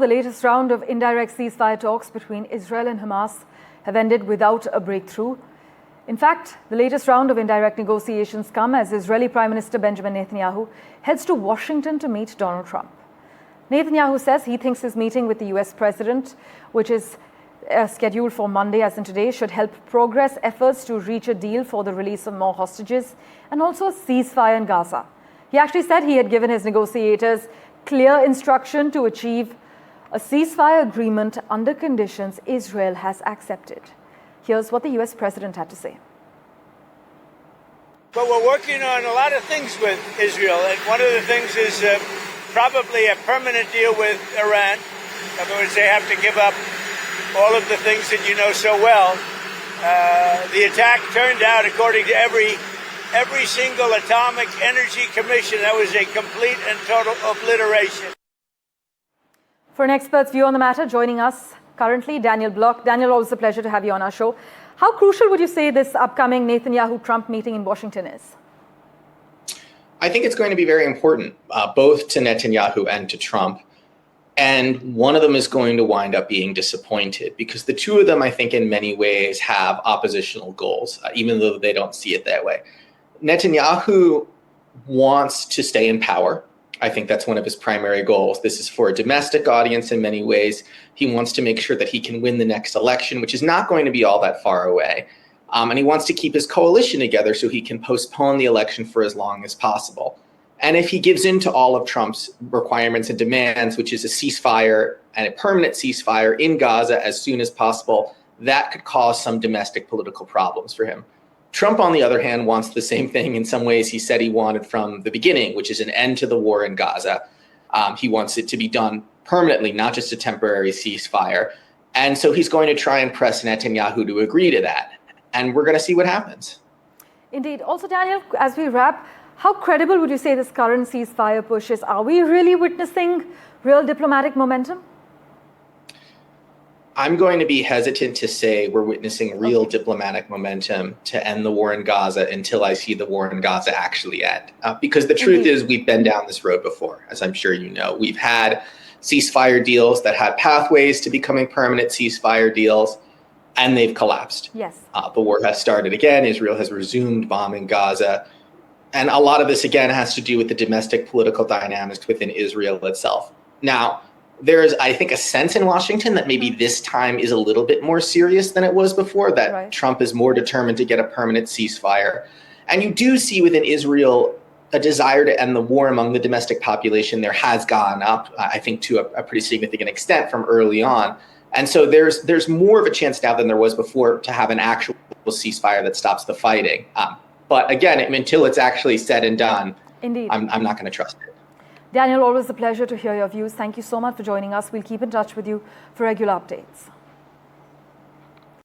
The latest round of indirect ceasefire talks between Israel and Hamas have ended without a breakthrough. In fact, the latest round of indirect negotiations come as Israeli Prime Minister Benjamin Netanyahu heads to Washington to meet Donald Trump. Netanyahu says he thinks his meeting with the US President, which is scheduled for Monday as in today, should help progress efforts to reach a deal for the release of more hostages and also a ceasefire in Gaza. He actually said he had given his negotiators clear instruction to achieve a ceasefire agreement under conditions Israel has accepted. Here's what the US President had to say. But we're working on a lot of things with Israel, and one of the things is probably a permanent deal with Iran. In other words, they have to give up all of the things that you know so well. The attack turned out, according to every single atomic energy commission, that was a complete and total obliteration. For an expert's view on the matter, joining us currently, Daniel Block. Daniel, always a pleasure to have you on our show. How crucial would you say this upcoming Netanyahu-Trump meeting in Washington is? I think it's going to be very important, both to Netanyahu and to Trump. And one of them is going to wind up being disappointed because the two of them, I think, in many ways have oppositional goals, even though they don't see it that way. Netanyahu wants to stay in power. I think that's one of his primary goals. This is for a domestic audience in many ways. He wants to make sure that he can win the next election, which is not going to be all that far away. And he wants to keep his coalition together so he can postpone the election for as long as possible. And if he gives in to all of Trump's requirements and demands, which is a ceasefire and a permanent ceasefire in Gaza as soon as possible, that could cause some domestic political problems for him. Trump, on the other hand, wants the same thing in some ways he said he wanted from the beginning, which is an end to the war in Gaza. He wants it to be done permanently, not just a temporary ceasefire. And so he's going to try and press Netanyahu to agree to that. And we're going to see what happens. Indeed. Also, Daniel, as we wrap, how credible would you say this current ceasefire push is? Are we really witnessing real diplomatic momentum? I'm going to be hesitant to say we're witnessing real diplomatic momentum to end the war in Gaza until I see the war in Gaza actually end. Because the truth is we've been down this road before, as I'm sure you know. We've had ceasefire deals that had pathways to becoming permanent ceasefire deals, and they've collapsed. Yes. The war has started again. Israel has resumed bombing Gaza. And a lot of this, again, has to do with the domestic political dynamics within Israel itself. Now, there's, I think, a sense in Washington that maybe this time is a little bit more serious than it was before, that Trump is more determined to get a permanent ceasefire. And you do see within Israel a desire to end the war among the domestic population. There has gone up, I think, to a pretty significant extent from early on. And so there's more of a chance now than there was before to have an actual ceasefire that stops the fighting. But again, until it's actually said and done, Indeed. I'm not going to trust it. Daniel, always a pleasure to hear your views. Thank you so much for joining us. We'll keep in touch with you for regular updates.